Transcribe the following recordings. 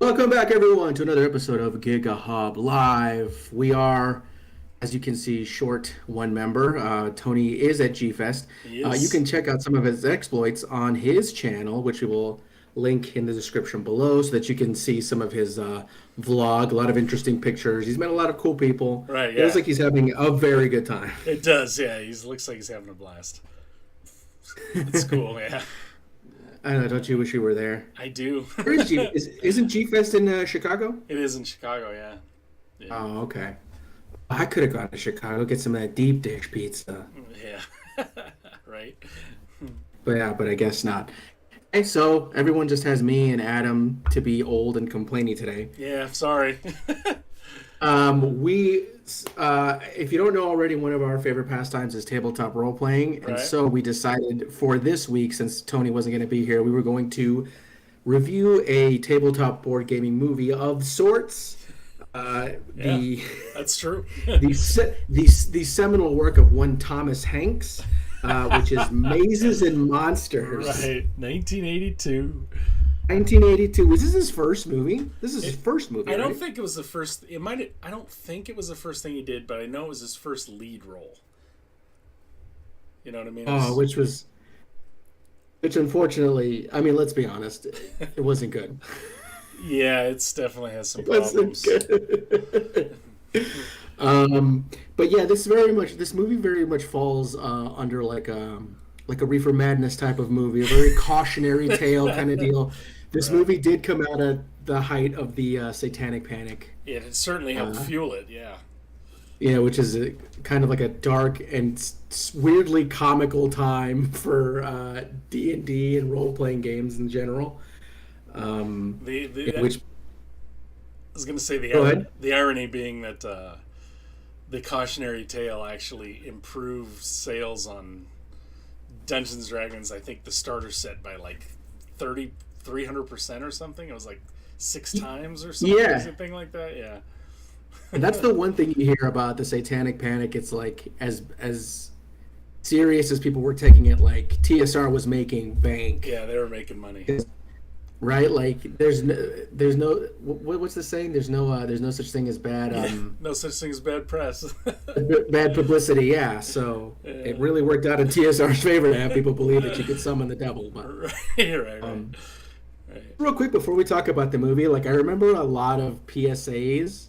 Welcome back, everyone, to another episode of GigaHub Live. We are, as you can see, short one member. Tony is at G Fest. He You is. can check out some of his exploits on his channel, which we will link in the description below so that you can see some of his vlog. A lot of interesting pictures. He's met a lot of cool people. Right, It looks yeah. like he's having a very good time. It does, yeah. He looks like he's having a blast. It's cool, yeah. I don't know, don't you wish you were there? I do. Where is G? Isn't G Fest in Chicago? It is in Chicago, yeah. Yeah. Oh, okay. I could have gone to Chicago, get some of that deep dish pizza. Yeah. Right. But yeah, but I guess not. Okay, so everyone just has me and Adam to be old and complaining today. Yeah, sorry. We, if you don't know already, one of our favorite pastimes is tabletop role playing, and Right. so we decided for this week, since Tony wasn't going to be here, we were going to review a tabletop board gaming movie of sorts. Uh, Yeah, the that's true. the seminal work of one Thomas Hanks, which is Mazes and Monsters. Right. 1982. 1982. Was this his first movie? This is his It, first movie, I don't right? think it was the first. It might. I don't think it was the first thing he did, but I know it was his first lead role. You know what I mean? It Oh, was, which unfortunately, I mean, let's be honest, it wasn't good. yeah, it's definitely has some It wasn't problems. good. But yeah, this movie very much falls under like a Reefer Madness type of movie, a very cautionary tale kind of deal. This Right. movie did come out at the height of the Satanic Panic. It certainly helped Uh, fuel it. Yeah. Yeah, which is kind of like a dark and weirdly comical time for D&D and role playing games in general. The Yeah, which I was going to say go ahead. the irony being that the cautionary tale actually improved sales on Dungeons and Dragons. I think the starter set by like 300% or something. It was like six times or some Yeah, crazy thing like that. Yeah. and that's the one thing you hear about the Satanic Panic. It's like as serious as people were taking it, like TSR was making bank, Yeah, they were making money. right? Like there's no what's the saying? There's no such thing as bad Yeah, no such thing as bad press. bad publicity. Yeah, so it Yeah. really worked out in TSR's favor to have people believe that you could summon the devil. But Right, right, right, um, right. real quick before we talk about the movie, like I remember a lot of PSAs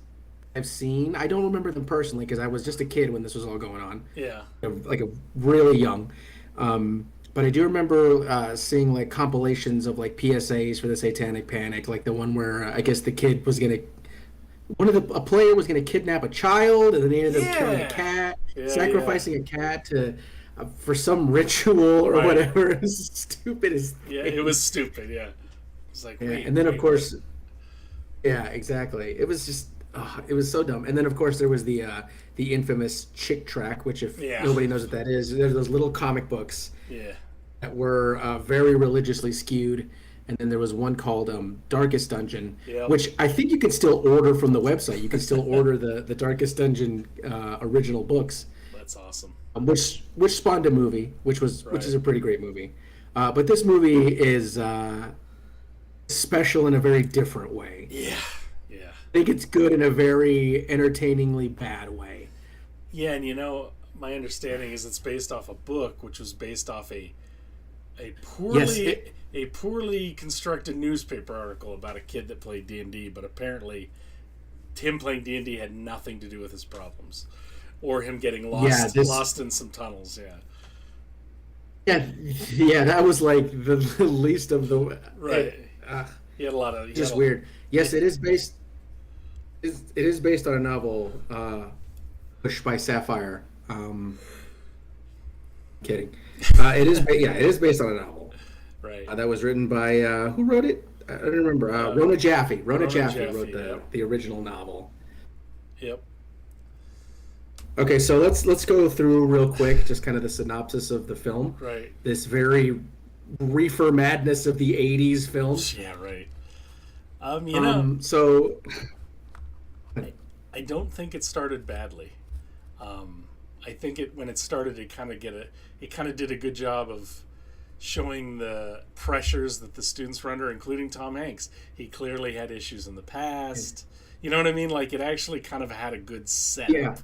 I've seen. I don't remember them personally because I was just a kid when this was all going on, Yeah. like a really young. But I do remember seeing like compilations of like PSAs for the Satanic Panic, like the one where I guess the kid was gonna a player was gonna kidnap a child, and then they ended up killing a Yeah. cat, Yeah, yeah. sacrificing a cat to for some ritual or Right. whatever. It's stupid as Yeah, it was things. stupid. Yeah. It's like, Yeah, wait, and then of wait, what? course, yeah, exactly. It was just, it was so dumb. And then of course there was the infamous Chick Track, which if Yeah. nobody knows what that is, there's those little comic books Yeah. that were very religiously skewed. And then there was one called Darkest Dungeon, Yep. which I think you can still order from the website. You can still order the Darkest Dungeon original books, That's awesome. which spawned a movie, which Right. is a pretty great movie. But this movie is special in a very different way. Yeah. Yeah. I think it's good in a very entertainingly bad way. Yeah, and my understanding is it's based off a book, which was based off a Yes, poorly constructed newspaper article about a kid that played D&D, but apparently him playing D&D had nothing to do with his problems or him getting yeah, this, lost in some tunnels, yeah. yeah, yeah, that was like the least of the, Right. uh, He had just a weird. he, Yes, it is based on a novel, Push by Sapphire. Kidding. Yeah, it is based on a novel right. that was written by who wrote it? I don't remember. Uh, Rona Jaffe. Rona Ronan Jaffe wrote Jaffe, yep. the original novel. Yep. Okay, so let's go through real quick, just kind of the synopsis of the film. Right. This very reefer madness of the '80s film. Yeah, right. You know, So I, I don't think it started badly. Um, I think when it started, it kind of did a good job of showing the pressures that the students were under, including Tom Hanks. He clearly had issues in the past. You know what I mean? Like, it actually kind of had a good Yeah. setup.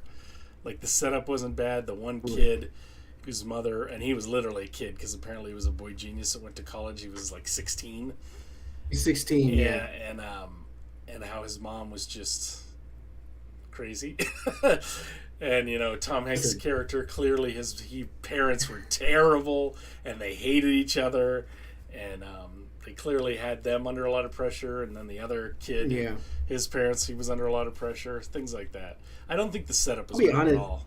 Like, the setup wasn't bad. The one kid whose mother, and he was literally a kid because apparently he was a boy genius that went to college. He was like 16. He's 16. Yeah, Yeah. and how his mom was just crazy. And Tom Hanks' character, clearly his parents were terrible and they hated each other, and they clearly had them under a lot of pressure. And then the other kid, Yeah. his parents, he was under a lot of pressure, things like that. I don't think the setup was I'll be bad at honest. all.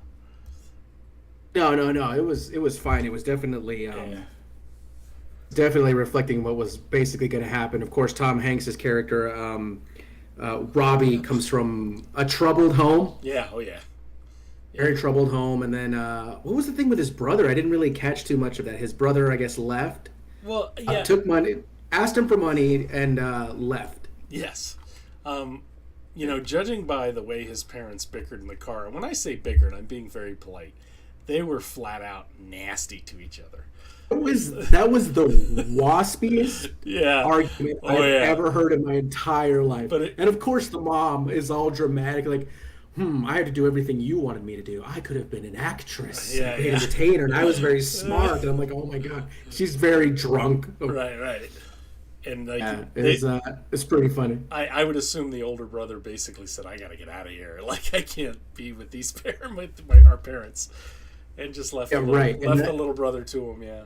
No, no, no. It was fine. It was definitely Yeah. definitely reflecting what was basically going to happen. Of course, Tom Hanks's character, Robbie, comes from a troubled home, Yeah. Oh yeah. very troubled home. And then what was the thing with his brother? I didn't really catch too much of that. His brother, I guess, left, Well, yeah. took money, asked him for money, and left. Yes. Judging by the way his parents bickered in the car, and when I say bickered, I'm being very polite, they were flat out nasty to each other. That was the waspiest Yeah. argument Oh, I've yeah. ever heard in my entire life. But And of course, the mom is all dramatic, like, I had to do everything you wanted me to do. I could have been an actress, Yeah, an yeah. entertainer, and I was very smart. And I'm like, oh my god, she's very drunk. Right. And like Yeah, they, it's pretty funny. I would assume the older brother basically said, "I got to get out of here. Like, I can't be with these our parents," and just left Yeah, the little, right. And left that- the little brother to him. Yeah.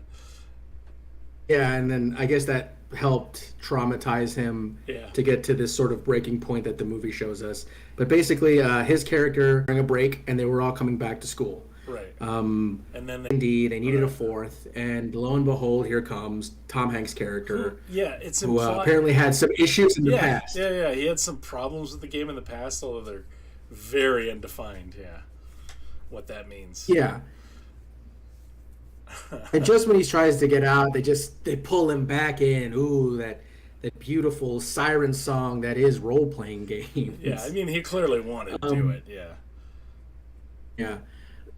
Yeah, and then I guess that helped traumatize him Yeah. to get to this sort of breaking point that the movie shows us. But basically, his character during a break, and they were all coming back to school. Right. Um, And then Indeed, they needed a fourth, and lo and behold, here comes Tom Hanks' character, yeah, it's who implied. apparently had some issues in the yeah, past. yeah. He had some problems with the game in the past, although they're very undefined. Yeah. What that means. Yeah. And just when he tries to get out, they pull him back in. Ooh, that beautiful siren song that is role playing games. Yeah. I mean, he clearly wanted to do it. Yeah. Yeah.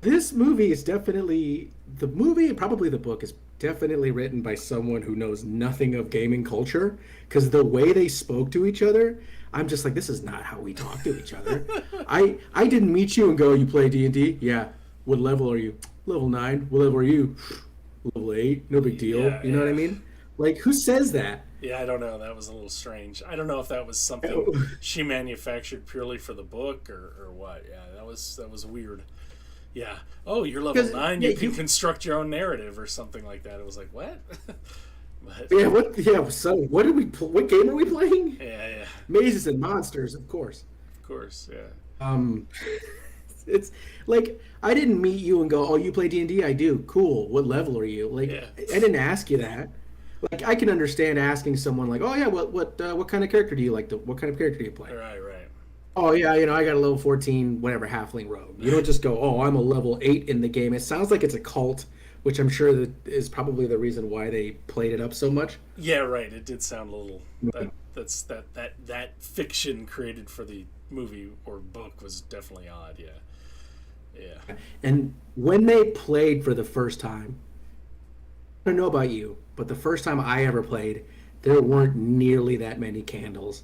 This movie is definitely the movie, and probably the book is definitely written by someone who knows nothing of gaming culture, because the way they spoke to each other, I'm just like, this is not how we talk to each other. I didn't meet you and go, you play D&D? Yeah. What level are you? Level 9. What level are you? Level 8. No big deal. Yeah, You know what I yeah. mean? Like, who says that? Yeah, I don't know. That was a little strange. I don't know if that was something Oh. she manufactured purely for the book or what. Yeah, that was weird. Yeah. Oh, you're level 'Cause, 9. yeah, You can you- construct your own narrative or something like that. It was like, what? But, Yeah, what? Yeah, so what what game are we playing? yeah, Mazes and Monsters, of course. of course, yeah. Um, it's like I didn't meet you and go, "Oh, you play D&D? I do. Cool. What level are you?" Like, Yeah. I didn't ask you that. Like, I can understand asking someone like, "Oh yeah, what kind of character do you like? What kind of character do you play?" Right. Oh yeah, I got a level 14, whatever, halfling rogue. You don't just go, "Oh, I'm a level 8 in the game." It sounds like it's a cult, which I'm sure that is probably the reason why they played it up so much. Yeah, right. It did sound a little that fiction created for the movie or book was definitely odd, yeah. Yeah. And when they played for the first time, I don't know about you, but the first time I ever played, there weren't nearly that many candles.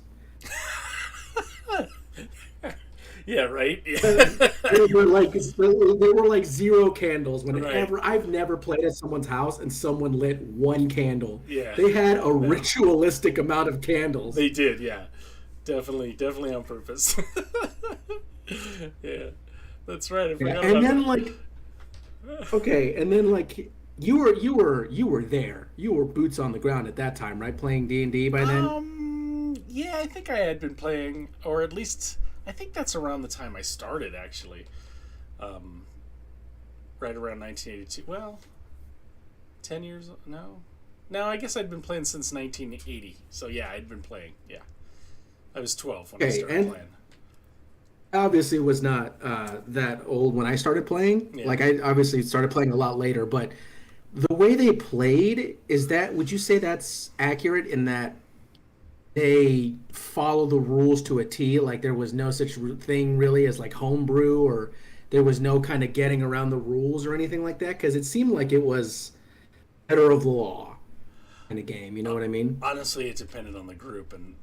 Yeah, right. There were like 0 candles. Whenever Right. I've never played at someone's house and someone lit 1 candle. Yeah. They had a ritualistic amount of candles. They did, yeah. Definitely on purpose. Yeah. That's right. I forgot And about then that. like okay, and then like you were there. You were boots on the ground at that time, right? Playing D&D by then? Yeah, I think I had been playing, or at least I think that's around the time I started, actually. Right around 1982. Well, 10 years. No, I guess I'd been playing since 1980. So yeah, I'd been playing. Yeah, I was 12 when I Okay, started and playing. Obviously was not that old when I started playing. Yeah. Like I obviously started playing a lot later, but the way they played, would you say that's accurate in that they follow the rules to a T? Like there was no such thing really as like homebrew, or there was no kind of getting around the rules or anything like that? Because it seemed like it was letter of the law in a game. You know what I mean? Honestly, it depended on the group, and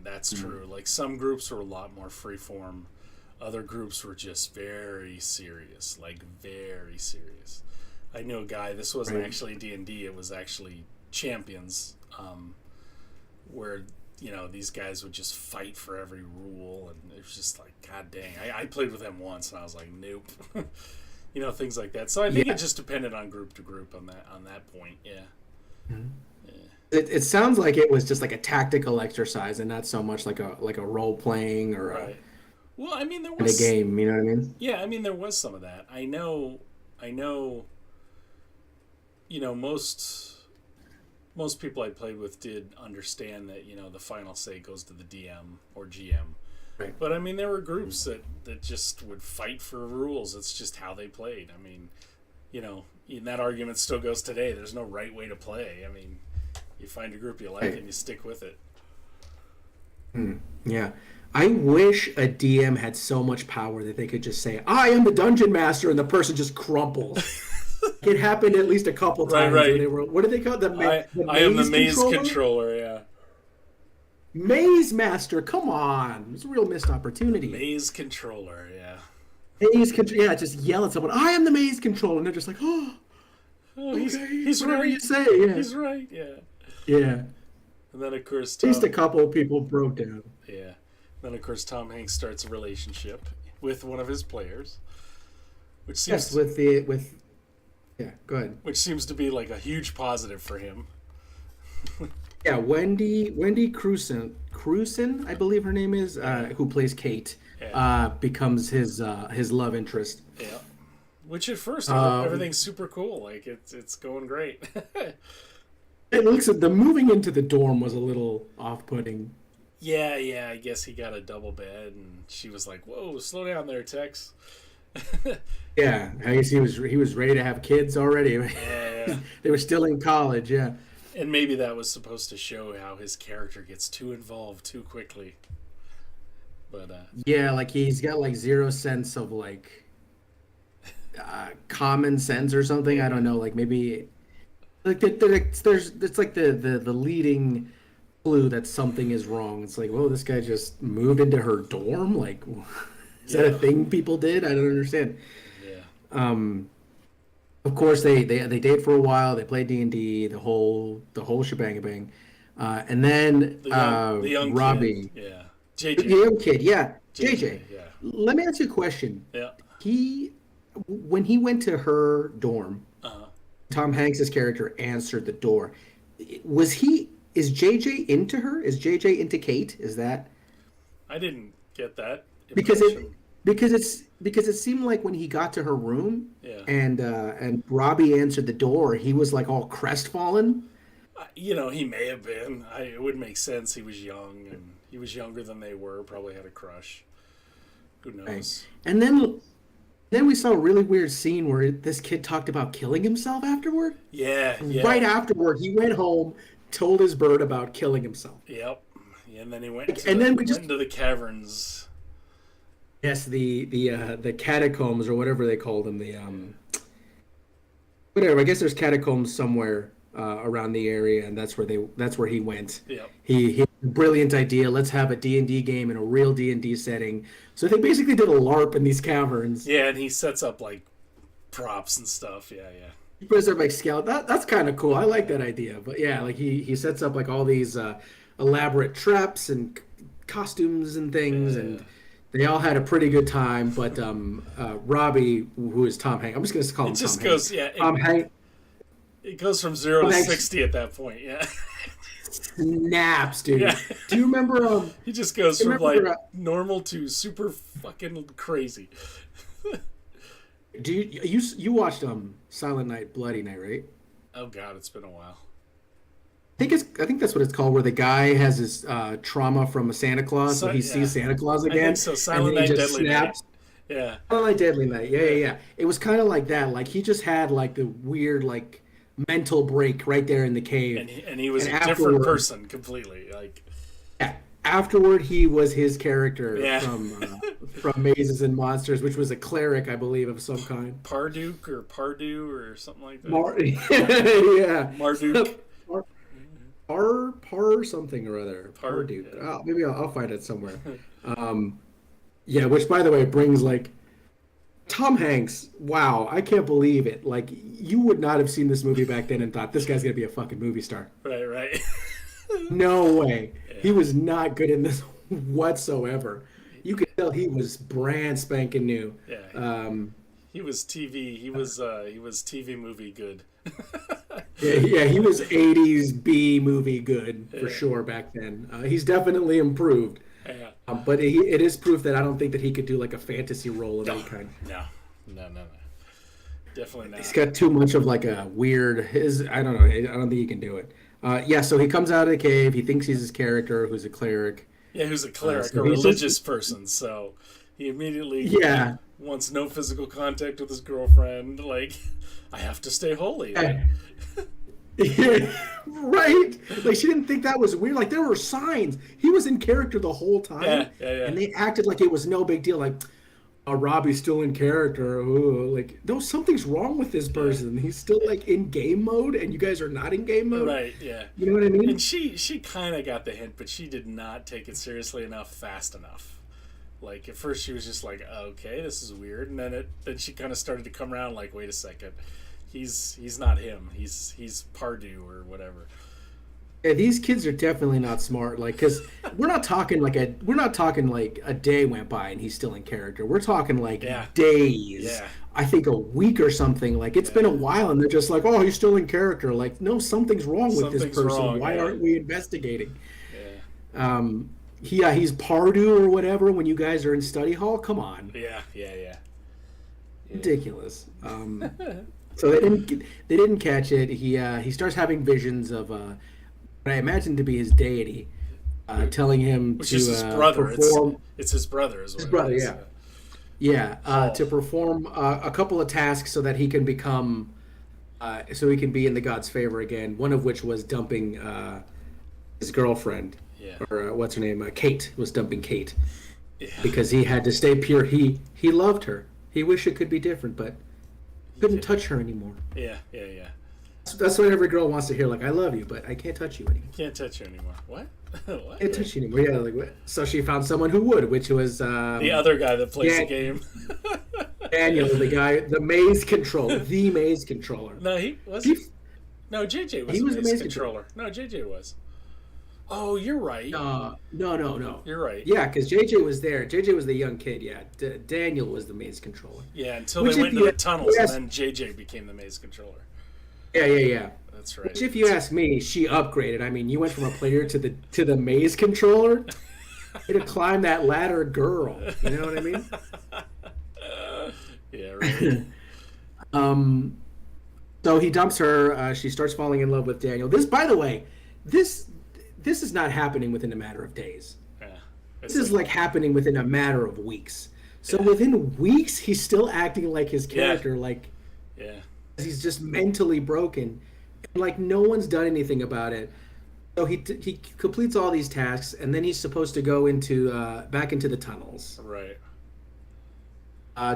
that's true. Like some groups were a lot more freeform, other groups were just very serious, like very serious. I knew a guy. This wasn't Right. actually D&D. It was actually Champions, where these guys would just fight for every rule, and it was just like, God dang. I played with him once, and I was like, nope. Things like that. So I think Yeah. it just depended on group to group on that point. Yeah. Mhm. Yeah. It sounds like it was just like a tactical exercise and not so much like a role playing or Right. Well, I mean, there a was. game. You know what I mean? Yeah, I mean, there was some of that. I know. Most people I played with did understand that the final say goes to the DM or GM. Right. But I mean, there were groups that just would fight for rules. It's just how they played. I mean, and that argument still goes today. There's no right way to play. I mean, you find a group you like Right. and you stick with it. Yeah. I wish a DM had so much power that they could just say, "I am the dungeon master," and the person just crumples. It happened at least a couple Right, times. right. Where they were, what do they call it? I am the maze controller. Yeah, Maze master. Come on, it's a real missed opportunity. maze controller. Yeah. Yeah, just yell at someone. I am the maze controller, and they're just like, "Oh, Oh, okay, he's whatever right. you say." Yeah, He's right. Yeah. yeah. And then of course At least Tom. a couple of people broke down. Yeah. Then of course Tom Hanks starts a relationship with one of his players, which seems Yes, with. Yeah, go ahead. which seems to be like a huge positive for him. Yeah, Wendy Cruson, I believe her name is, who plays Kate, Yeah. becomes his love interest. Yeah. Which at first Um, everything's super cool. Like it's going great. It looks at the moving into the dorm was a little off-putting. Yeah. I guess he got a double bed, and she was like, "Whoa, slow down there, Tex." Yeah, I guess he was ready to have kids already. Yeah. They were still in college. Yeah, And maybe that was supposed to show how his character gets too involved too quickly. But yeah, like he's got like zero sense of like common sense or something. I don't know. Like maybe like it's like the leading clue that something is wrong. It's like, whoa, this guy just moved into her dorm. Like, is that a thing people did? I don't understand. yeah. Of course, they dated for a while. They played D&D, the whole shebang bang, and then The young Robbie, kid. Yeah. the JJ. young kid, yeah, JJ. Yeah. Let me ask you a question. Yeah. When he went to her dorm, Uh-huh. Tom Hanks's character answered the door. Is JJ into her? Is JJ into Kate? Is that I didn't get that because impression. because it seemed like when he got to her room Yeah. and Robbie answered the door, he was like all crestfallen. He may have been. It would make sense. He was young, and he was younger than they were. Probably had a crush. Who knows? And then we saw a really weird scene where this kid talked about killing himself afterward. Yeah. Right afterward, he went home, told his bird about killing himself. Yep. And then he went. Went into the caverns. Yes, the catacombs or whatever they called them. The whatever. I guess there's catacombs somewhere around the area, and that's where he went. Yep. He had a brilliant idea. Let's have a D&D game in a real D&D setting. So they basically did a LARP in these caverns. Yeah, and he sets up like props and stuff. Yeah. He puts up like skeleton. That's kind of cool. I like that idea. But yeah, like he sets up like all these elaborate traps and costumes and things, and they all had a pretty good time. But Robbie, who is Tom Hanks, I'm just gonna call him It just Tom goes. Hanks. Yeah. Tom Hanks It goes from 0 to Thanks. 60 at that point. Yeah. snaps, dude. Yeah. Do you remember? He just goes You from like remember, normal to super fucking crazy. Do you watched Silent Night, Bloody Night, right? Oh God, it's been a while. I think that's what it's called, where the guy has his trauma from a Santa Claus, so he sees Santa Claus again. I think so. Silent and he Night, just Deadly snaps. Night. Yeah. Silent Night, Deadly Night. Yeah. It was kind of like that. Like he just had like the weird like mental break right there in the cave. And he was And a different afterward- person completely. Like. Yeah. afterward, he was his character Yeah. from Mazes and Monsters, which was a cleric, I believe, of some kind. Parduke or Pardew or something like that. Yeah. Marduk. Par something or other. Parduke. Yeah. Oh, maybe I'll find it somewhere. Yeah, which by the way brings like Tom Hanks. Wow, I can't believe it. Like you would not have seen this movie back then and thought this guy's gonna be a fucking movie star. Right. No way. Yeah. He was not good in this whatsoever. You could tell he was brand spanking new. Yeah. He was TV. He was TV movie good. Yeah, he was 80s B movie good for Yeah. sure back then. He's definitely improved. Yeah. But it is proof that I don't think that he could do like a fantasy role of any kind. No. Definitely not. He's got too much of like a weird I don't know. I don't think he can do it. Yeah, so he comes out of the cave. He thinks he's his character, who's a cleric. Yeah, who's a cleric, so a he's religious person. So he immediately Yeah. wants no physical contact with his girlfriend. Like, I have to stay holy. Yeah. Yeah, right? Like she didn't think that was weird. Like there were signs. He was in character the whole time. Yeah. And they acted like it was no big deal. Like, Robbie's still in character. Ooh, like, no, something's wrong with this person. He's still like in game mode, and you guys are not in game mode. Right. Yeah. You know what I mean? And she kind of got the hint, but she did not take it seriously enough, fast enough. Like at first, she was just like, "Okay, this is weird," and then she kind of started to come around. Like, wait a second. He's not him. He's Pardew or whatever. Yeah, these kids are definitely not smart. Like, because we're not talking like a day went by and he's still in character. We're talking like days. Yeah. I think a week or something. Like it's been a while, and they're just like, "Oh, he's still in character." Like, no, something's wrong with this Something's person. wrong, Why yeah. aren't we investigating? Yeah. He's Pardew or whatever. When you guys are in study hall, come on, Yeah. ridiculous. So they didn't catch it. He starts having visions of what I imagine to be his deity, telling him Which to is his brother. perform. It's his brother as well. His brother, yeah. Yeah, to perform a couple of tasks so that he can become, so he can be in the god's favor again. One of which was dumping his girlfriend, or what's her name? Kate was dumping Kate, because he had to stay pure. He loved her. He wished it could be different, but couldn't touch her anymore. Yeah. That's what every girl wants to hear. Like, I love you, but I can't touch you anymore. Can't touch her anymore. What? What? Can't touch you anymore. Yeah, like what? So she found someone who would, which was The other guy that plays the game. Daniel, the maze controller, the maze controller. No, he was. No, JJ was. He was the the maze maze controller. No, JJ was. Oh, you're right. No. You're right. Yeah, because JJ was there. JJ was the young kid. Yeah, Daniel was the maze controller. Yeah, until Which they if went you- into the tunnels, yes. and then JJ became the maze controller. Yeah. That's right. Which, if you ask me, she upgraded. I mean, you went from a player to the maze controller. To climb that ladder, girl. You know what I mean? Yeah, right. So he dumps her. She starts falling in love with Daniel. This, by the way, this is not happening within a matter of days. Yeah. This is like happening within a matter of weeks. So within weeks, he's still acting like his character, like he's just mentally broken, and like no one's done anything about it. So he completes all these tasks, and then he's supposed to go into back into the tunnels. Right.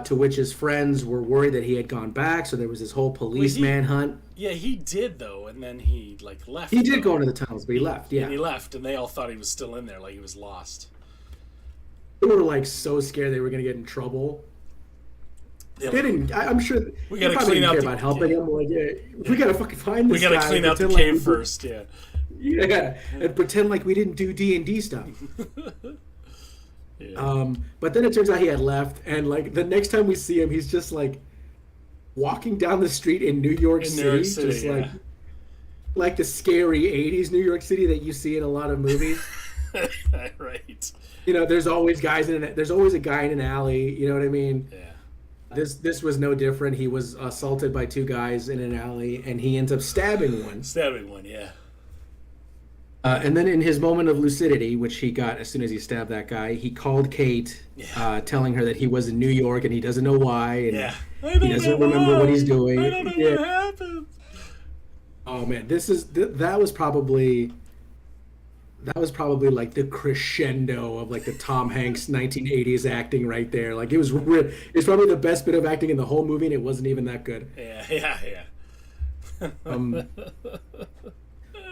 To which his friends were worried that he had gone back, so there was this whole police manhunt. Yeah, he did though, and then he like left. He did go into the tunnels, but he left. Yeah, And he left, and they all thought he was still in there, like he was lost. they were like so scared they were going to get in trouble. Yeah, They didn't. I'm sure. We they gotta probably clean didn't out care the- about helping him. Like, we gotta fucking find this we gotta guy. clean out the pretend like cave we first. Yeah. And pretend like we didn't do D&D stuff. Yeah. But then it turns out he had left, and like the next time we see him, he's just like walking down the street in New York In New City, York City, just yeah. like the scary '80s New York City that you see in a lot of movies. Right. You know, there's always there's always a guy in an alley. You know what I mean? Yeah. This was no different. He was assaulted by two guys in an alley, and he ends up stabbing one. Stabbing one. Yeah. And then in his moment of lucidity, which he got as soon as he stabbed that guy, he called Kate, telling her that he was in New York and he doesn't know why, and Yeah. he doesn't remember what he's doing. I don't know what happened. Oh man, that was probably that was probably like the crescendo of like the Tom Hanks 1980s acting right there. Like it's probably the best bit of acting in the whole movie, and it wasn't even that good. Yeah, yeah, yeah. Um,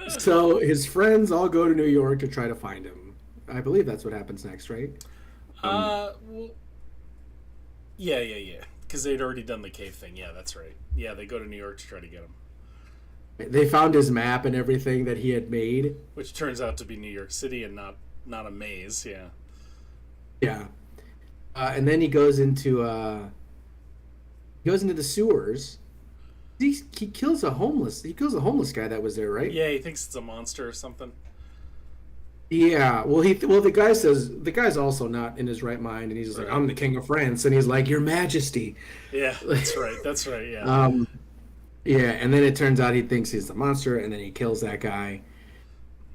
so his friends all go to New York to try to find him. I believe that's what happens next, right? Well, yeah, yeah, yeah. Because they'd already done the cave thing. Yeah, that's right. Yeah, they go to New York to try to get him, They found his map and everything that he had made. which turns out to be New York City and not a maze. Yeah, Yeah. And then he goes into the sewers. He kills a homeless guy that was there, right? yeah. He thinks it's a monster or something. Yeah. Well the guy says the guy's also not in his right mind, and he's just like, Right. I'm the king of France, and he's like, Your Majesty. Yeah, that's right. That's right. Yeah. Um, yeah, and then it turns out he thinks he's the monster, and then he kills that guy.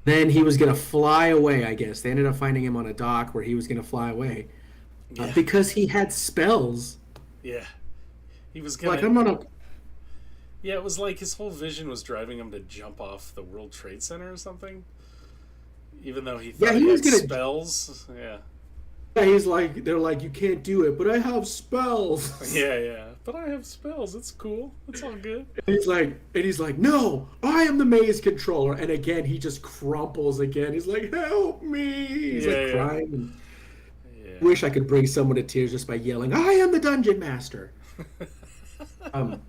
Then he was gonna fly away, I guess. They ended up finding him on a dock where he was gonna fly away Yeah. because he had spells. Yeah. He was Like gonna. I'm on a Yeah, it was like his whole vision was driving him to jump off the World Trade Center or something. Even though he thought he he was had gonna. spells. Yeah. Yeah, he's like they're like you can't do it, but I have spells. Yeah, yeah. But I have spells. It's cool. It's all good. And he's like, no, I am the maze controller. And again, he just crumples again. He's like, help me. He's Yeah, like yeah. crying. And Yeah. wish I could bring someone to tears just by yelling, I am the dungeon master. Um,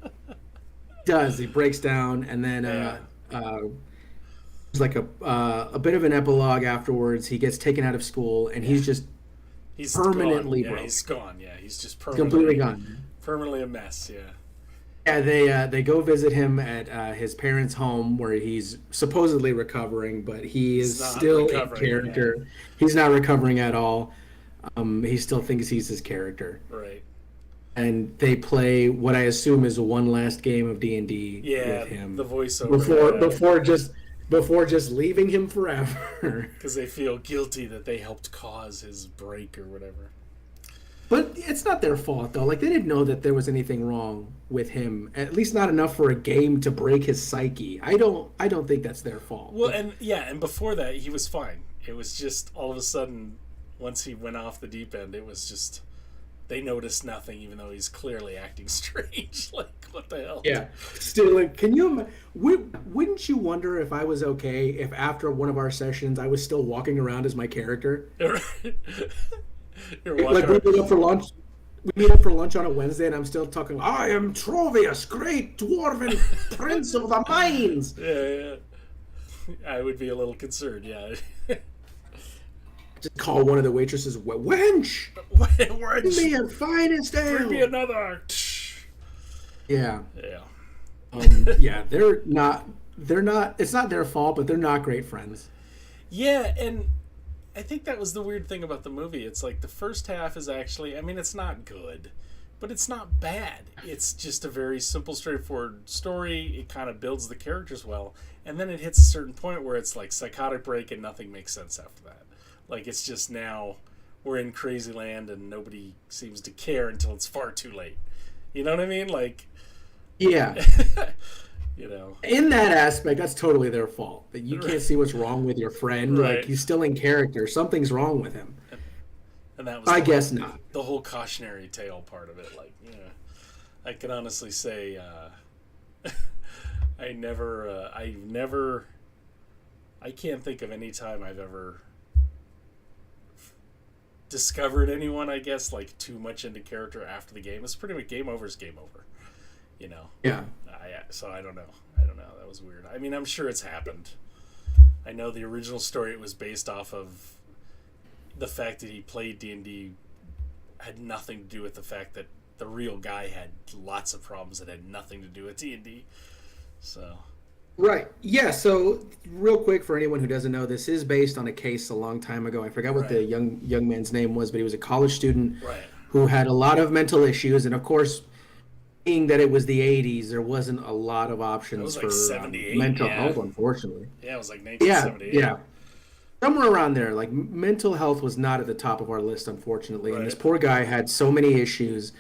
he breaks down, and then Yeah. there's like a bit of an epilogue afterwards. He gets taken out of school, and he's just He's permanently gone. Yeah, broke, he's gone. Yeah, he's just completely gone. permanently a mess. Yeah. Yeah, they go visit him at his parents' home where he's supposedly recovering, but he He's is not still in recovering, character. He's not recovering at all. He still thinks he's his character, Right. and they play what I assume is one last game of D&D Yeah. with him The voiceover. before just leaving him forever. Because they feel guilty that they helped cause his break or whatever. But it's not their fault though. Like they didn't know that there was anything wrong with him. At least not enough for a game to break his psyche. I don't think that's their fault. Well, and yeah, and before that, he was fine. It was just all of a sudden, once he went off the deep end, it was just they noticed nothing, even though he's clearly acting strange. Like, what the hell? Yeah. Still, like, can you? Wouldn't you wonder if I was okay if after one of our sessions I was still walking around as my character? You're Like walking. we meet up for lunch. We meet up for lunch on a Wednesday, and I'm still talking. I am Trovius, great dwarven prince of the mines. Yeah, yeah. I would be a little concerned. Yeah. Just call one of the waitresses, wench. Where'd Give me a finest bring me ale. another? Yeah. Yeah. Yeah. They're not. They're not. It's not their fault, but they're not great friends. Yeah, and I think that was the weird thing about the movie. It's like the first half is actually, I mean, it's not good, but it's not bad. It's just a very simple, straightforward story. It kind of builds the characters well, and then it hits a certain point where it's like psychotic break and nothing makes sense after that. Like it's just now we're in crazy land and nobody seems to care until it's far too late. You know what I mean? Like, Yeah. you know, In that aspect, that's totally their fault. That you can't see what's wrong with your friend. Right. Like he's still in character. Something's wrong with him. and that was I guess not. the whole cautionary tale part of it. Like, you know, I can honestly say I can't think of any time I've ever discovered anyone, I guess, like too much into character after the game. It's pretty much game over is game over, you know. Yeah. So I don't know. That was weird. I mean, I'm sure it's happened. I know the original story, it was based off of the fact that he played D&D had nothing to do with the fact that the real guy had lots of problems that had nothing to do with D&D. So, Right. Yeah. So, real quick, for anyone who doesn't know, this is based on a case a long time ago. I forgot what the Right. young man's name was, but he was a college student right. who had a lot of mental issues, and of course, being that it was the '80s, there wasn't a lot of options was like for 78, mental yeah. health, unfortunately. Yeah, it was like Yeah. 1978. Yeah. Somewhere around there, like mental health was not at the top of our list, unfortunately. And this Right. poor guy had so many issues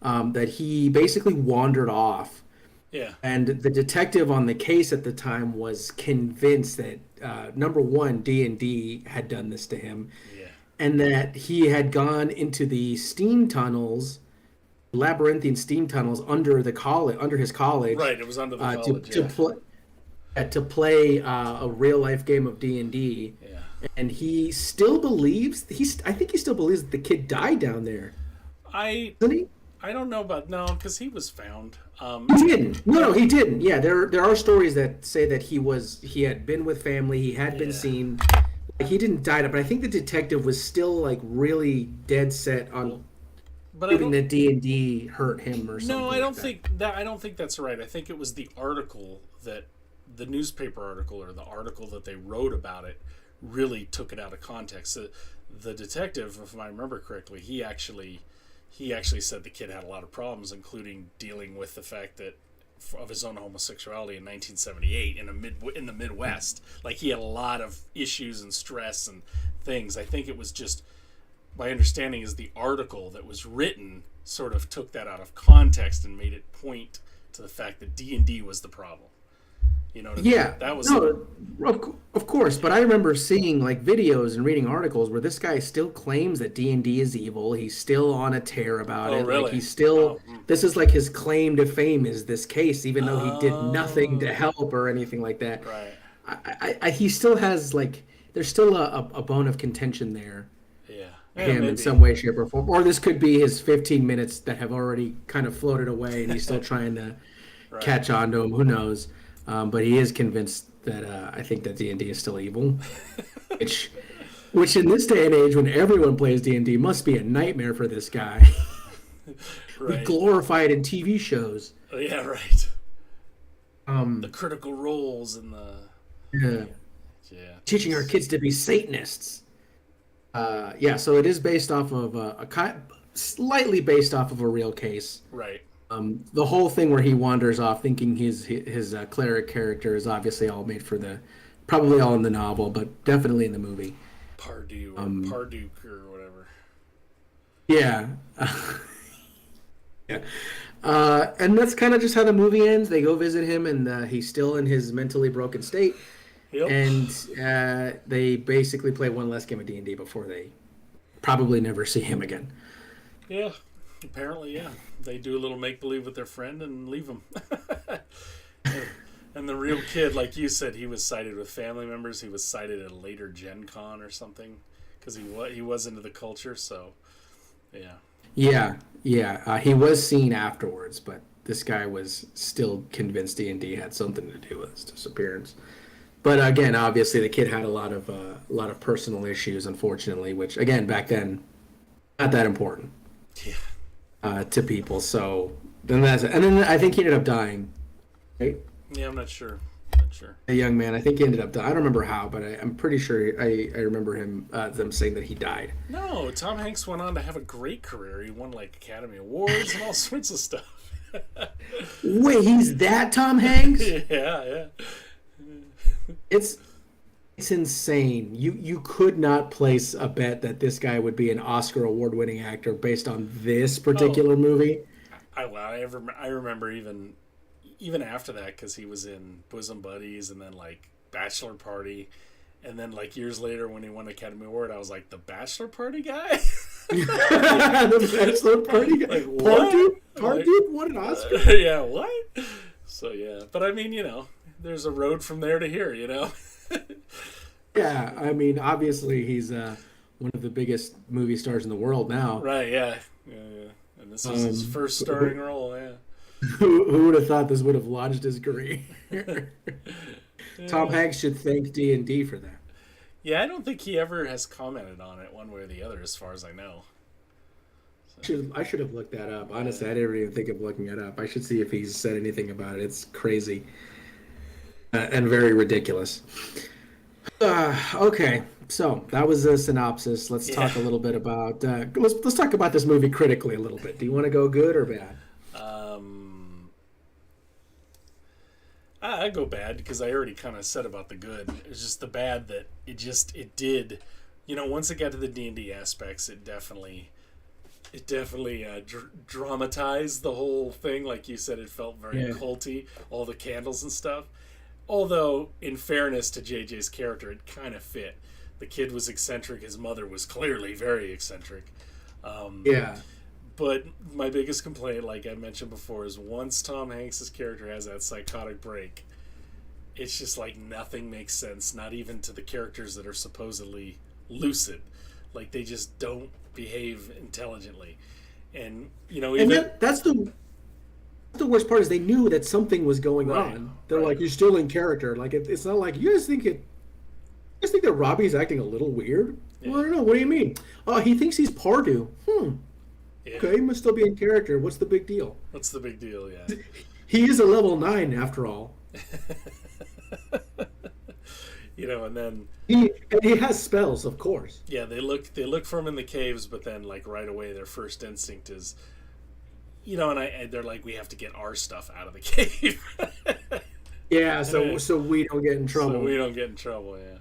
that he basically wandered off. Yeah. And the detective on the case at the time was convinced that number one, D&D had done this to him, Yeah. and that he had gone into the steam tunnels, labyrinthine steam tunnels under the college, under his college, Right. It was under the to college. to Yeah. play to play a real life game of D&D, Yeah. and he still believes I think he still believes that the kid died down there, I doesn't he? I don't know about no, because he was found. He didn't. No, he didn't. Yeah, there are stories that say that he had been with family, he had been Yeah. seen. Like, he didn't die, but I think the detective was still like really dead set on But I proving don't. that D&D hurt him or something. No, I like don't that. think that. I don't think that's right. I think it was the article that the newspaper article or the article that they wrote about it really took it out of context. The detective, if I remember correctly, he actually said the kid had a lot of problems, including dealing with the fact that of his own homosexuality in 1978 in the Midwest. Like, he had a lot of issues and stress and things. I think it was just, my understanding is the article that was written sort of took that out of context and made it point to the fact that D&D was the problem. You know what I mean? Yeah, That was no, of course. But I remember seeing like videos and reading articles where this guy still claims that D&D is evil. He's still on a tear about Oh, it. Like, really? he's still. Oh, This is like his claim to fame is this case, even though he did nothing to oh, help or anything like that. right. He still has like there's still a bone of contention there. Yeah. Yeah, Him in maybe. some way, shape, or form. Or this could be his 15 minutes that have already kind of floated away, and he's still trying to Right. catch on to him. Who knows? But he is convinced that I think that D&D is still evil, which, which in this day and age, when everyone plays D&D, must be a nightmare for this guy. We Right. glorify it in TV shows. Oh, yeah, right. The Um, critical roles and the yeah, yeah. teaching our kids to be Satanists. Yeah, so it is based off of slightly based off of a real case. Right. The whole thing where he wanders off thinking his cleric character is obviously all made for probably all in the novel, but definitely in the movie. Pardue or Parduke or whatever. Yeah. Yeah. And that's kind of just how the movie ends. They go visit him, and he's still in his mentally broken state. Yep. And they basically play one last game of D&D before they probably never see him again. Yeah. Apparently, yeah. They do a little make believe with their friend and leave him. And the real kid, like you said, he was cited with family members. He was cited at a later Gen Con or something because he was into the culture. So, yeah. Yeah. He was seen afterwards, but this guy was still convinced D&D had something to do with his disappearance. But again, obviously, the kid had a lot of personal issues, unfortunately, which again back then, not that important Yeah. to people. So then and then I think he ended up dying. Right? Yeah, I'm not sure. Not sure. A young man. I think he ended up dying. I don't remember how, but I'm pretty sure I remember them saying that he died. No, Tom Hanks went on to have a great career. He won like Academy Awards and all sorts of stuff. Wait, he's that Tom Hanks? Yeah. It's insane. You could not place a bet that this guy would be an Oscar award-winning actor based on this particular movie. I remember even after that because he was in Bosom Buddies and then like Bachelor Party, and then like years later when he won the Academy Award, I was like, the Bachelor Party guy. The Bachelor Party guy. Like, what? Pardude won an Oscar. Yeah, what? So yeah, but I mean, there's a road from there to here, Yeah, I mean, obviously he's one of the biggest movie stars in the world now. Right? Yeah. And this is his first starring role. Yeah. Who would have thought this would have launched his career? Tom Yeah. Hanks should thank D&D for that. Yeah, I don't think he ever has commented on it one way or the other, as far as I know. I should have looked that up. Honestly, I didn't even think of looking it up. I should see if he's said anything about it. It's crazy and very ridiculous. Okay, so that was a synopsis. Let's talk a Yeah. little bit about let's talk about this movie critically a little bit. Do you want to go good or bad? I go bad because I already kind of said about the good. It was just the bad that it did. Once it got to the D&D aspects, it definitely dramatized the whole thing. Like you said, it felt very Yeah. culty, all the candles and stuff. Although, in fairness to JJ's character, it kind of fit. The kid was eccentric. His mother was clearly very eccentric. Yeah. But my biggest complaint, like I mentioned before, is once Tom Hanks' character has that psychotic break, it's just like nothing makes sense, not even to the characters that are supposedly lucid. Like, they just don't behave intelligently. And, And that's the worst part is they knew that something was going Right, on. They're right. like, you're still in character. Like, it's not like, you guys think that Robbie's acting a little weird? Yeah. Well, I don't know. What do you mean? Oh, he thinks he's Pardew. Yeah. Okay, he must still be in character. What's the big deal? What's the big deal? Yeah. He is a level 9 after all. And then He has spells, of course. yeah, they look for him in the caves, but then like right away their first instinct is, and they're like, we have to get our stuff out of the cave. Yeah, so we don't get in trouble. So we don't get in trouble. Yeah.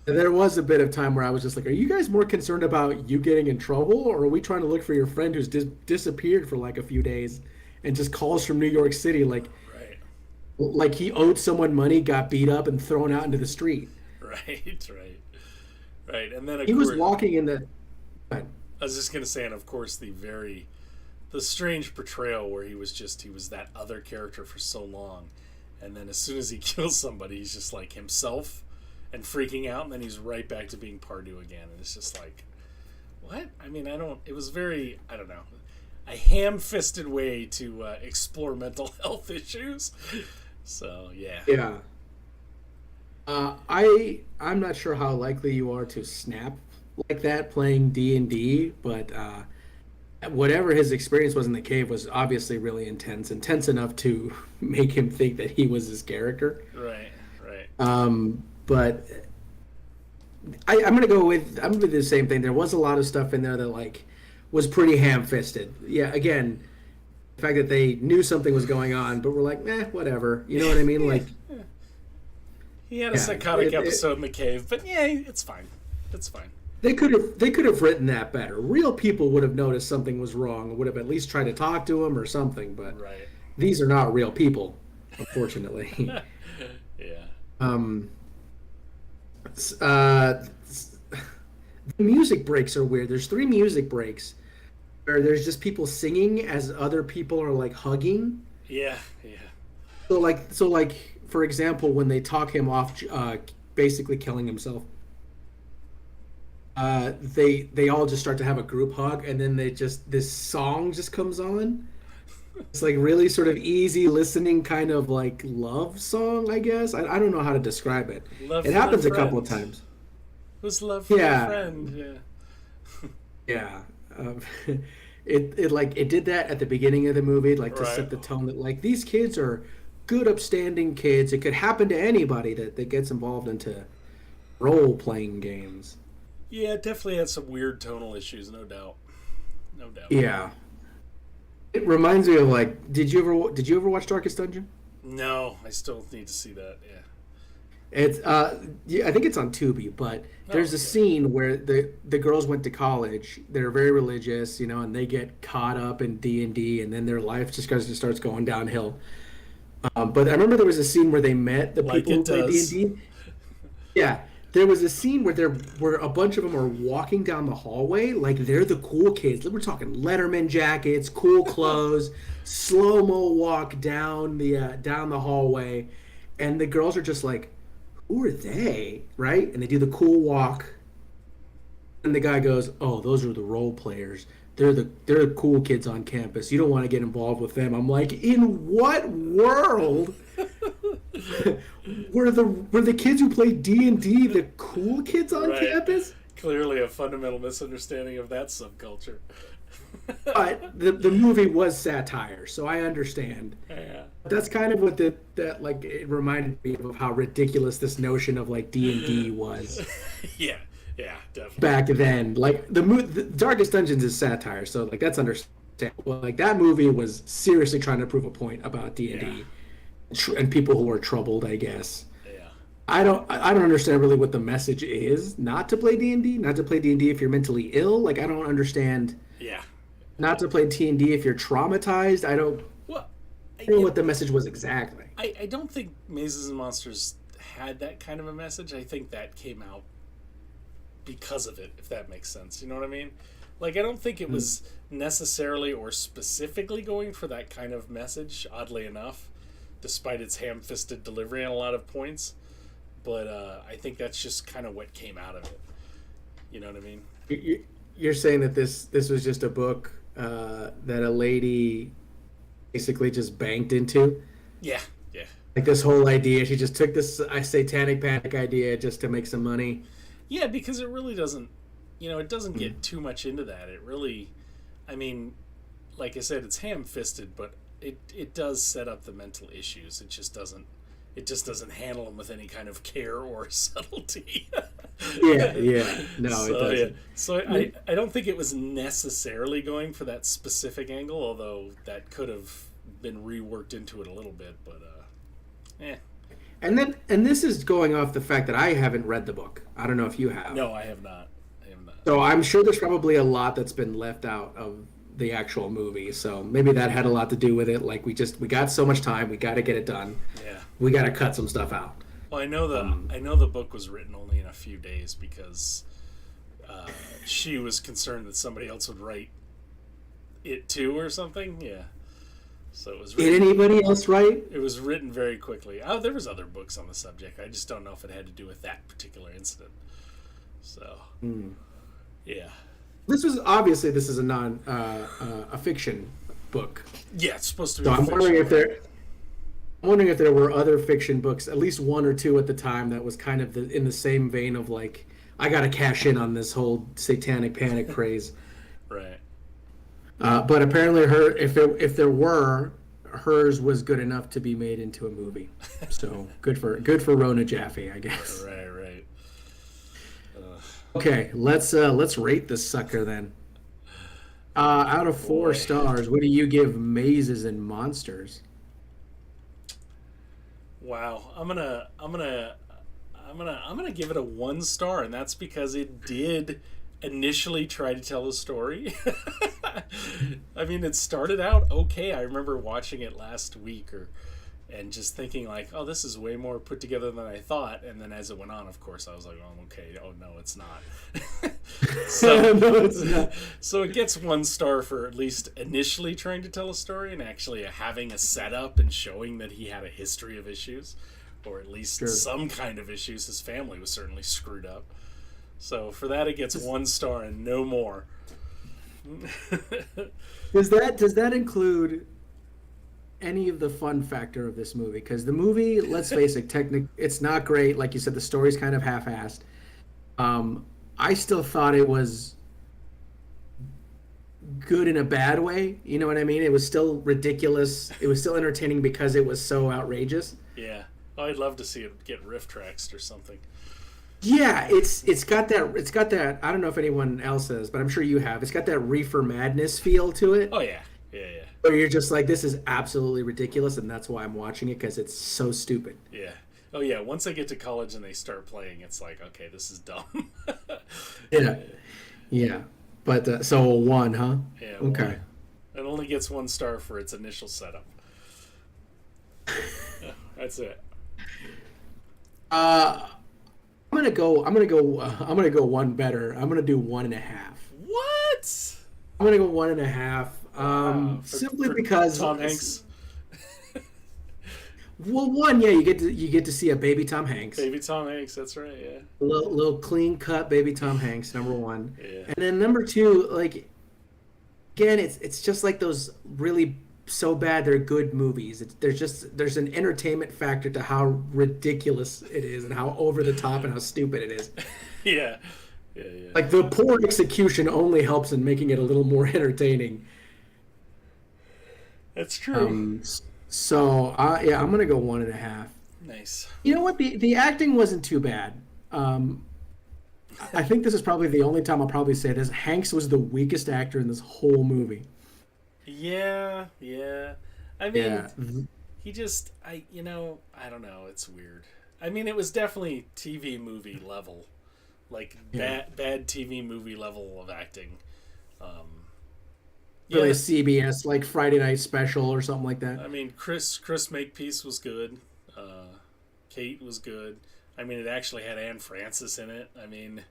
There was a bit of time where I was just like, are you guys more concerned about you getting in trouble, or are we trying to look for your friend who's disappeared for like a few days and just calls from New York City Right. like he owed someone money, got beat up, and thrown out into the street? Right. And then of He course, was walking in the... I was just gonna say, and of course the strange portrayal where he was that other character for so long, and then as soon as he kills somebody, he's just like himself and freaking out, and then he's right back to being Pardew again, and it's just like, what? I mean, it was very, I don't know, a ham-fisted way to explore mental health issues. So yeah. Yeah. I'm not sure how likely you are to snap like that playing D&D, but whatever his experience was in the cave was obviously really intense enough to make him think that he was his character. Right. But I'm gonna go with the same thing. There was a lot of stuff in there that like was pretty ham-fisted. Yeah, again, the fact that they knew something was going on, but were like, whatever. You know what I mean? Like, He had a psychotic episode in the cave, but yeah, it's fine. It's fine. they could have written that better. Real people would have noticed something was wrong, would have at least tried to talk to him or something. But Right. these are not real people, unfortunately. Yeah. The music breaks are weird. There's 3 music breaks where there's just people singing as other people are like hugging. Yeah. So like for example, when they talk him off, basically killing himself, they all just start to have a group hug, and then this song just comes on. It's like really sort of easy listening, kind of like love song, I guess. I don't know how to describe it. Love It for happens the a couple of friend. times. Who's love for Yeah. a friend? Yeah. Yeah. It did that at the beginning of the movie, like to Right. set the tone that like these kids are good, upstanding kids. It could happen to anybody that gets involved into role playing games. Yeah, it definitely had some weird tonal issues, no doubt. No doubt. Yeah. It reminds me of like, did you ever watch Darkest Dungeon? No, I still need to see that. Yeah. It's yeah, I think it's on Tubi, but there's a okay. scene where the girls went to college. They're very religious, and they get caught up in D&D, and then their life just starts going downhill. But I remember there was a scene where they met the Like people who it play does. D&D. Yeah, there was a scene where a bunch of them are walking down the hallway, like they're the cool kids. We're talking Letterman jackets, cool clothes, slow-mo walk down the hallway, and the girls are just like, who are they? Right? And they do the cool walk. And the guy goes, "Oh, those are the role players. They're the cool kids on campus. You don't want to get involved with them." I'm like, in what world were the kids who play D&D the cool kids on Right. campus? Clearly a fundamental misunderstanding of that subculture. But the movie was satire, so I understand. Yeah. That's kind of what that like it reminded me of how ridiculous this notion of like D&D was. Yeah, definitely. Back then, like the Darkest Dungeons is satire, so like that's understandable. Like that movie was seriously trying to prove a point about D&D and people who are troubled, I guess. Yeah. I don't understand really what the message is. Not to play D&D, not to play D&D if you're mentally ill. Like I don't understand. Yeah. Not to play D&D if you're traumatized. I don't Well, know what the message was exactly. I don't think Mazes and Monsters had that kind of a message. I think that came out because of it, if that makes sense. You know what I mean? Like, I don't think it was necessarily or specifically going for that kind of message, oddly enough, despite its ham-fisted delivery on a lot of points. But I think that's just kind of what came out of it. You know what I mean? You're saying that this was just a book that a lady basically just banked into? Yeah, yeah. Like this whole idea, she just took this satanic panic idea just to make some money. Yeah, because it really doesn't, it doesn't get too much into that. It really, I mean, like I said, it's ham-fisted, but it does set up the mental issues. It just doesn't handle them with any kind of care or subtlety. Yeah. No, So, it doesn't. yeah. So I don't think it was necessarily going for that specific angle, although that could have been reworked into it a little bit, but eh. And this is going off the fact that I haven't read the book. I don't know if you have. No, I have not. I have not. So I'm sure there's probably a lot that's been left out of the actual movie. So maybe that had a lot to do with it. Like we got so much time, we got to get it done. Yeah. We got to cut some stuff out. Well, I know the book was written only in a few days because she was concerned that somebody else would write it too or something. Yeah. So it was. Did anybody else write? It was written very quickly. Oh, there was other books on the subject. I just don't know if it had to do with that particular incident. So, yeah. This is a fiction book. Yeah, it's supposed to be. So I'm wondering fiction. I'm wondering if there were other fiction books, at least one or two at the time, that was kind of in the same vein of like, I got to cash in on this whole satanic panic craze. Right. But apparently, if there were, hers was good enough to be made into a movie. So good for Rona Jaffe, I guess. Right. Okay, let's rate this sucker then. Out of 4 stars, what do you give Mazes and Monsters? Wow, I'm gonna give it a 1 star, and that's because it did initially try to tell a story. I mean, it started out okay. I remember watching it last week and just thinking like, oh, this is way more put together than I thought. And then as it went on, of course, I was like, oh, okay. Oh, no, it's not. So, No, it's not. So it gets 1 star for at least initially trying to tell a story and actually having a setup and showing that he had a history of issues, or at least some kind of issues. His family was certainly screwed up. So for that, it gets 1 star and no more. Does that include any of the fun factor of this movie? Because the movie, let's face it, it's not great. Like you said, the story's kind of half-assed. I still thought it was good in a bad way. You know what I mean? It was still ridiculous. It was still entertaining because it was so outrageous. Yeah. Oh, I'd love to see it get riff traxed or something. Yeah, it's got that. I don't know if anyone else has, but I'm sure you have. It's got that Reefer Madness feel to it. Oh yeah. Where you're just like, this is absolutely ridiculous, and that's why I'm watching it, because it's so stupid. Yeah. Oh yeah. Once I get to college and they start playing, it's like, okay, this is dumb. Yeah. But so a 1, huh? Yeah. Okay. It only gets 1 star for its initial setup. Yeah, that's it. I'm gonna go 1 better. I'm gonna do 1.5. What? I'm gonna go 1.5. Simply because Tom Hanks. Well, 1, yeah, you get to see a baby Tom Hanks. Baby Tom Hanks, that's right, yeah. A little clean cut baby Tom Hanks, number 1. Yeah. And then number 2, like, again, it's just like those really so bad they're good movies. There's an entertainment factor to how ridiculous it is and how over the top and how stupid it is. Yeah. Like the poor execution only helps in making it a little more entertaining. That's true. So I'm gonna go 1.5. Nice. You know what? The acting wasn't too bad. I think this is probably the only time I'll probably say this. Hanks was the weakest actor in this whole movie. Yeah. I mean, he just, I don't know. It's weird. I mean, it was definitely TV movie level, like bad TV movie level of acting. really a Yeah, CBS like Friday night special or something like that. I mean, Chris Makepeace was good. Kate was good. I mean, it actually had Anne Francis in it. I mean, Yeah.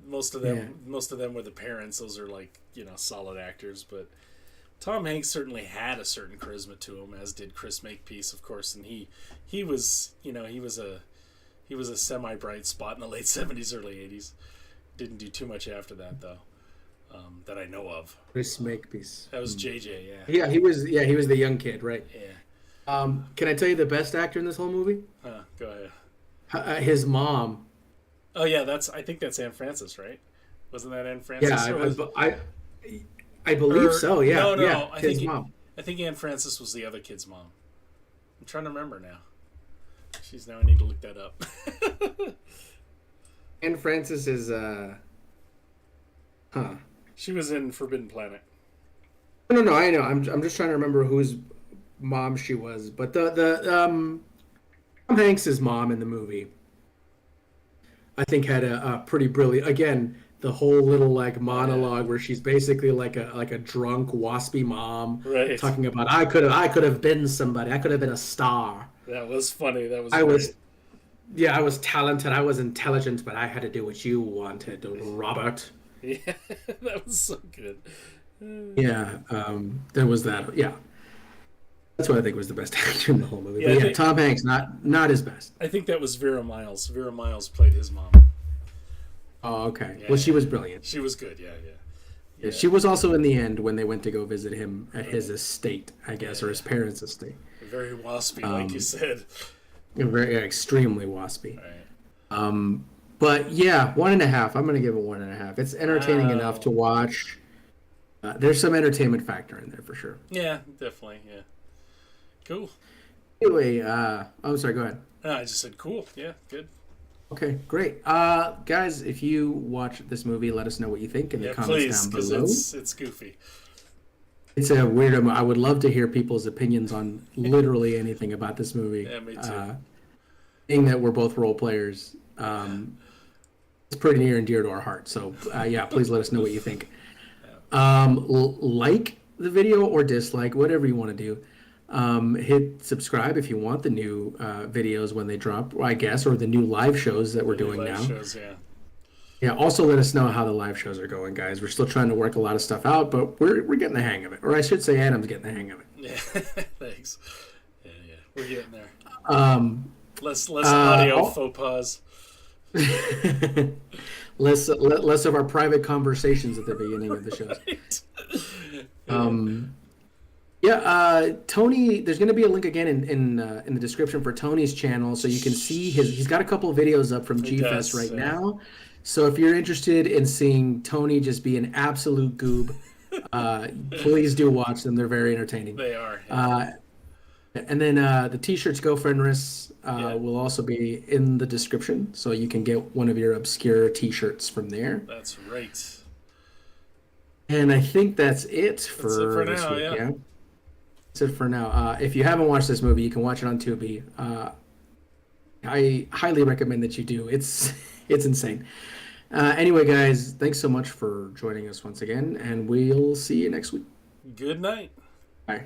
most of them were the parents. Those are like solid actors. But Tom Hanks certainly had a certain charisma to him, as did Chris Makepeace, of course. And he was he was a semi bright spot in the late '70s, early '80s. Didn't do too much after that though, that I know of. Chris Makepeace. That was JJ. Yeah, Yeah, he was. Yeah, he was the young kid, right? yeah. Can I tell you the best actor in this whole movie? Go ahead. His mom. Oh yeah, I think that's Anne Francis, right? Wasn't that Anne Yeah, Francis? I believe Or so. Yeah, no, yeah, his think mom. I think Anne Francis was the other kid's mom. I'm trying to remember now. She's now. I need to look that up. And Francis is huh. She was in Forbidden Planet. No, no, I know. I'm just trying to remember whose mom she was. But the Tom Hanks's mom in the movie, I think had a pretty brilliant. Again, the whole little like Yeah. monologue where she's basically like a drunk waspy mom Right. talking about I could have been somebody. I could have been a star. That was funny. That was I great. was Yeah, I was talented. I was intelligent, but I had to do what you wanted, Robert. Yeah, that was so good. Yeah, there was that. Yeah, that's what I think was the best actor in the whole movie. Yeah, But yeah, Tom Hanks not his best. I think that was Vera Miles. Vera Miles played his mom. Oh, okay. Yeah, Well, she yeah. was brilliant. She was good. Yeah, Yeah, yeah, she was also in the end when they went to go visit him at his estate, I guess, or his parents' estate. yeah. Very waspy, like you said. Very extremely waspy. Right. But yeah, 1.5. I'm gonna give it 1.5. It's entertaining enough Wow. to watch. There's some entertainment factor in there for sure. Yeah, definitely. Yeah. Cool. Anyway, I'm sorry. Go ahead. No, I just said cool. Yeah, good. Okay, great. Guys, if you watch this movie, let us know what you think in the Yeah, comments please, down because below. it's goofy. It's a weird. I would love to hear people's opinions on literally anything about this movie. Yeah, me too. Being that we're both role players, it's pretty near and dear to our hearts. So, yeah, please let us know what you think. Like the video or dislike, whatever you want to do. Hit subscribe if you want the new videos when they drop, I guess, or the new live shows that we're doing Live now. shows, yeah. Yeah, also let us know how the live shows are going, guys. We're still trying to work a lot of stuff out, but we're getting the hang of it. Or I should say Adam's getting the hang of it. Yeah, thanks. Yeah, yeah, we're getting there. Um, Less audio oh, faux pas. less of our private conversations at the beginning of the shows. Right. Yeah, Tony. There's going to be a link again in the description for Tony's channel, so you can see he's got a couple of videos up from He G Fest does, right yeah. now. So if you're interested in seeing Tony just be an absolute goob, please do watch them. They're very entertaining. They are. Yeah. And then the t-shirts Go Fenris Yeah. will also be in the description, so you can get one of your obscure t-shirts from there. That's right. And I think that's it That's for it for this now, week. yeah. Yeah, that's it for now. If you haven't watched this movie, you can watch it on Tubi. I highly recommend that you do. It's it's insane. Anyway, guys, thanks so much for joining us once again, and we'll see you next week. Good night. Bye.